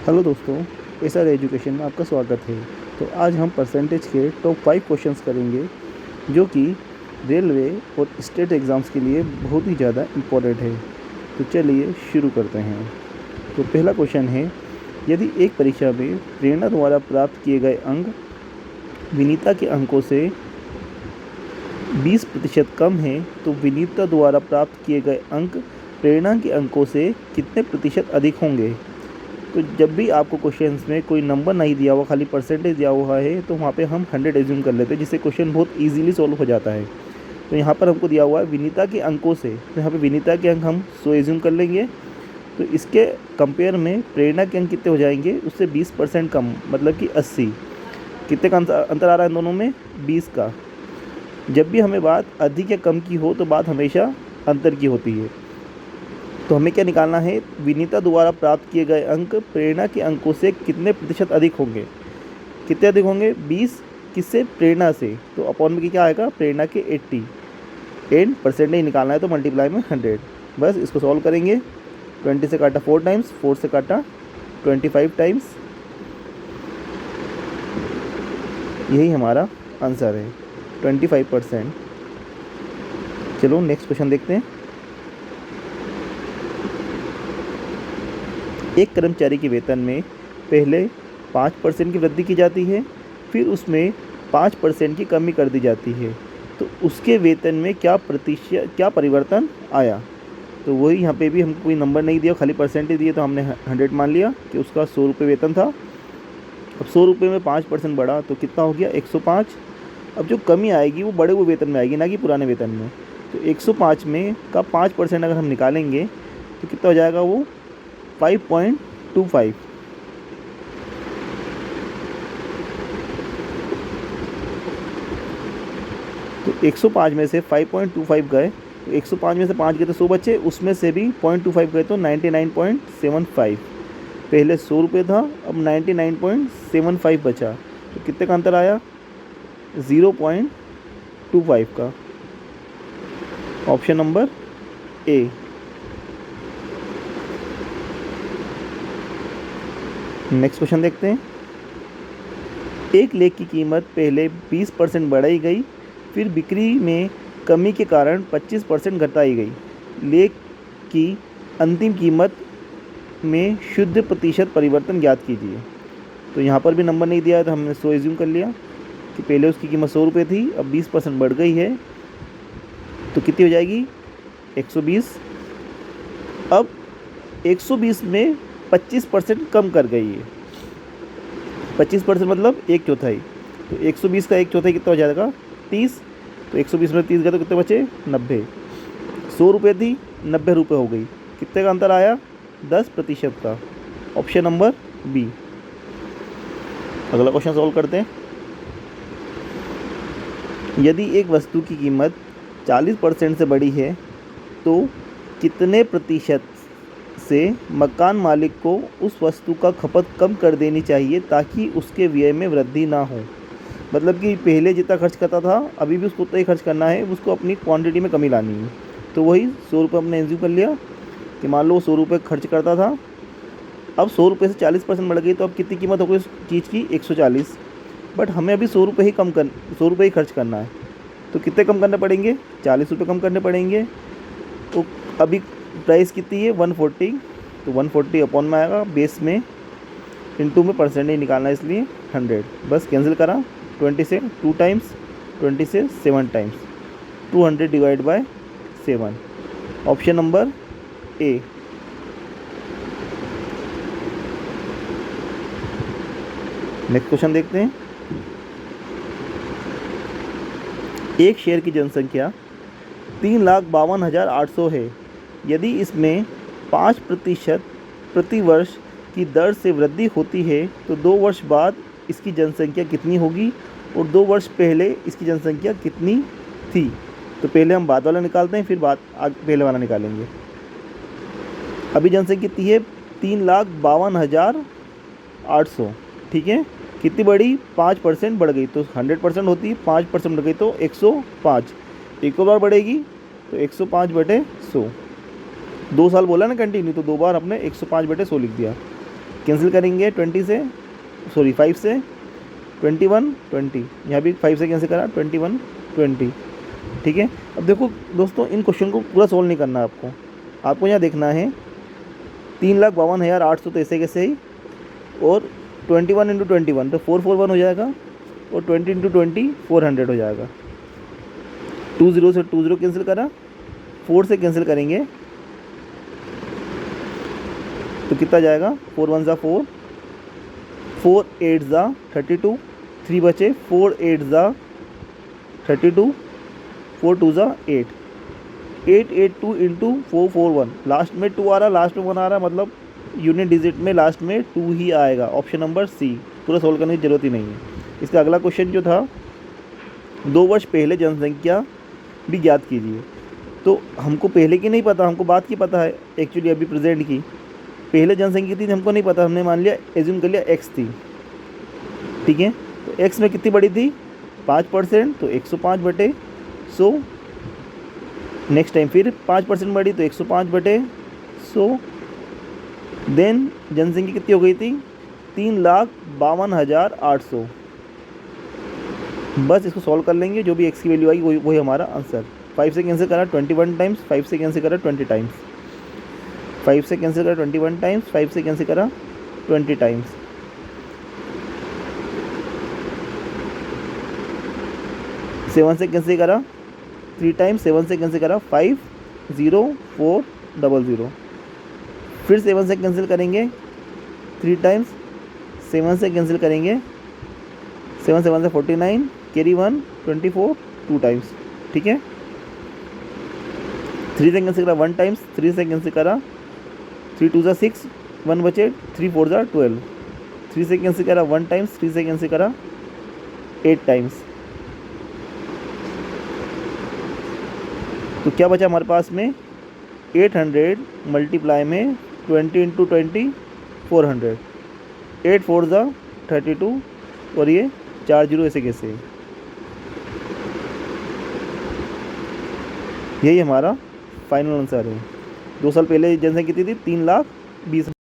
Hello दोस्तों, SR education में आपका स्वागत है। तो आज हम परसेंटेज के टॉप 5 क्वेश्चंस करेंगे जो कि रेलवे और स्टेट एग्ज़ाम्स के लिए बहुत ही ज़्यादा इम्पोर्टेंट है। तो चलिए शुरू करते हैं। तो पहला क्वेश्चन है, यदि एक परीक्षा में प्रेरणा द्वारा प्राप्त किए गए अंक विनीता के अंकों से 20% कम है तो विनीता द्वारा प्राप्त किए गए अंक प्रेरणा के अंकों से कितने प्रतिशत अधिक होंगे। तो जब भी आपको क्वेश्चंस में कोई नंबर नहीं दिया हुआ, खाली परसेंटेज दिया हुआ है, तो वहाँ पे हम 100 एज्यूम कर लेते हैं, जिससे क्वेश्चन बहुत इजीली सॉल्व हो जाता है। तो यहाँ पर हमको दिया हुआ है विनीता के अंकों से, तो यहाँ पे विनीता के अंक हम 100 एज्यूम कर लेंगे। तो इसके कंपेयर में प्रेरणा के अंक कितने हो जाएंगे, उससे 20% कम, मतलब कि 80। कितने का अंतर आ रहा है इन दोनों में, 20 का। जब भी हमें बात अधिक या कम की हो तो बात हमेशा अंतर की होती है। तो हमें क्या निकालना है, विनीता द्वारा प्राप्त किए गए अंक प्रेरणा के अंकों से कितने प्रतिशत अधिक होंगे। कितने अधिक होंगे, 20 किससे, प्रेरणा से। तो अपॉन में क्या आएगा, प्रेरणा के 80 एंड परसेंटेज निकालना है तो मल्टीप्लाई में 100। बस इसको सॉल्व करेंगे। 20 से काटा 4 टाइम्स, 4 से काटा 25 टाइम्स, यही हमारा आंसर है 25%। चलो नेक्स्ट क्वेश्चन देखते हैं। एक कर्मचारी के वेतन में पहले 5% की वृद्धि की जाती है, फिर उसमें 5% की कमी कर दी जाती है, तो उसके वेतन में क्या परिवर्तन आया। तो वही यहाँ पे भी हमको कोई नंबर नहीं दिया, खाली परसेंटेज दिए, तो हमने 100 मान लिया कि उसका 100 रुपये वेतन था। अब 100 रुपये में 5% बढ़ा तो कितना हो गया, 105। अब जो कमी आएगी वो बड़े हुए वेतन में आएगी, ना कि पुराने वेतन में। तो 105 में का 5% अगर हम निकालेंगे तो कितना हो जाएगा, वो 5.25। तो 105 में से 5.25 गए, तो 105 में से 5 गए तो 100 बचे, उसमें से भी 0.25 गए तो 99.75। पहले 100 रुपये था, अब 99.75 बचा, तो कितने का अंतर आया, 0.25 का। Option number A. Next question देखते हैं। एक लेख की कीमत पहले 20% बढ़ाई गई, फिर बिक्री में कमी के कारण 25% घटाई गई। लेख की अंतिम कीमत में शुद्ध प्रतिशत परिवर्तन ज्ञात कीजिए। तो यहाँ पर भी नंबर नहीं दिया है, तो हमने 100 एज्यूम कर लिया कि पहले उसकी कीमत 100 रुपये थी, अब 20% बढ़ गई है, तो कितनी हो जाएगी, 120। अब 120 में 25% कम कर गई है। 25% मतलब 1/4। तो 120 का 1/4 कितना हो जाएगा, 30। तो 120 में 30 गए तो कितने बचे, 90। 100 रुपये थी, 90 रुपये हो गई, कितने का अंतर आया, 10% का। Option number B. अगला क्वेश्चन सॉल्व करते हैं। यदि एक वस्तु की कीमत 40% से बढ़ी है तो कितने प्रतिशत से मकान मालिक को उस वस्तु का खपत कम कर देनी चाहिए ताकि उसके व्यय में वृद्धि ना हो। मतलब कि पहले जितना खर्च करता था अभी भी उसको उतना ही खर्च करना है, उसको अपनी क्वांटिटी में कमी लानी है। तो वही 100 रुपये हमने एज्यूम कर लिया कि मान लो 100 रुपये खर्च करता था, अब 100 रुपये से 40% बढ़ गई, तो अब कितनी कीमत हो गई उस चीज़ की, 140। बट हमें अभी 100 रुपये ही 100 रुपये ही खर्च करना है, तो कितने कम करने पड़ेंगे, 40 रुपये कम करने पड़ेंगे। तो अभी प्राइस कितनी है, 140। तो 140 अपॉन में आएगा, बेस में इनटू में परसेंटेज निकालना है, इसलिए 100। बस कैंसिल करा, 20 से 2 टाइम्स, 20 से 7 times, 200 divide by 7। Option number A. Next question देखते हैं। एक शेयर की जनसंख्या 3,52,800 है। यदि इसमें 5% प्रति वर्ष की दर से वृद्धि होती है तो 2 वर्ष बाद इसकी जनसंख्या कितनी होगी और 2 वर्ष पहले इसकी जनसंख्या कितनी थी। तो पहले हम बाद वाला निकालते हैं, फिर पहले वाला निकालेंगे। अभी जनसंख्या कितनी है, 3,52,800, ठीक है। कितनी बढ़ी, 5% बढ़ गई, तो 100% होती है, 5% बढ़ गई तो 105। एक बार बढ़ेगी तो 105/100। 2 साल बोला ना कंटिन्यू, तो 2 बार अपने 105/100 लिख दिया। कैंसिल करेंगे 20 से, सॉरी 5 से 21 20, यहाँ भी 5 से कैंसिल करा 21 20, ठीक है। अब देखो दोस्तों, इन क्वेश्चन को पूरा सोल्व नहीं करना है आपको, आपको यहाँ देखना है 3,52,800 तो ऐसे कैसे ही, और 21 इंटू 21 तो 441 हो जाएगा, और 20 इंटू 20 400 हो जाएगा। 20 से 20 कैंसिल करा, 4 से कैंसिल करेंगे तो कितना जाएगा, 4 1 ज़ा 4, 4 8 ज़ा 32, 3 बचे, 4 8 ज़ा 32, 4 2 ज़ा 8, 882 इंटू 441, लास्ट में 2 आ रहा, लास्ट में 1 आ रहा, मतलब यूनिट डिजिट में लास्ट में 2 ही आएगा। ऑप्शन नंबर सी, पूरा सोल्व करने की ज़रूरत ही नहीं है। इसका अगला क्वेश्चन जो था, 2 वर्ष पहले जनसंख्या भी ज्ञात कीजिए। तो हमको पहले की नहीं पता, हमको बाद की पता है एक्चुअली, अभी प्रेजेंट की। पहले जनसंख्या थी हमको नहीं पता, हमने मान लिया, एज्यूम कर लिया एक्स थी, ठीक है। तो एक्स में कितनी बड़ी थी, 5%, तो 105 बटे 100। नेक्स्ट टाइम फिर 5% बढ़ी तो 105 बटे 100। देन जनसंख्या कितनी हो गई थी, 3,52,800। बस इसको सॉल्व कर लेंगे, जो भी एक्स की वैल्यू आई वही हमारा आंसर। 5 से कैंसिल करा 21 टाइम्स, 5 से कैंसिल करा 20 टाइम्स, 5 से कैंसिल करा 21 टाइम्स, 5 से कैंसिल करा 20 टाइम्स। सेवन से कैंसिल करा 3 टाइम्स, 7 से कैंसिल करा 50400। फिर 7 से कैंसिल करेंगे 3 टाइम्स, 7 से कैंसिल करेंगे 7 7 से 49, कैरी 1 24 2 टाइम्स, ठीक है। 3 से कैंसिल करा 1 टाइम्स, 3 से कैंसिल करा 3 2 ज़ा 6, 1 बचे, 3 4 ज़ा 12। 3 से कैंसिल करा 1 टाइम्स, 3 से कैंसिल करा 8 टाइम्स। तो क्या बचा हमारे पास में, 800 मल्टीप्लाई में 20 इंटू 20 400, 8 4 ज़ा 32, और ये 4 जीरो ऐसे कैसे, यही हमारा फाइनल आंसर है। 2 साल पहले जनसंख्या कितनी थी, 3,20,000।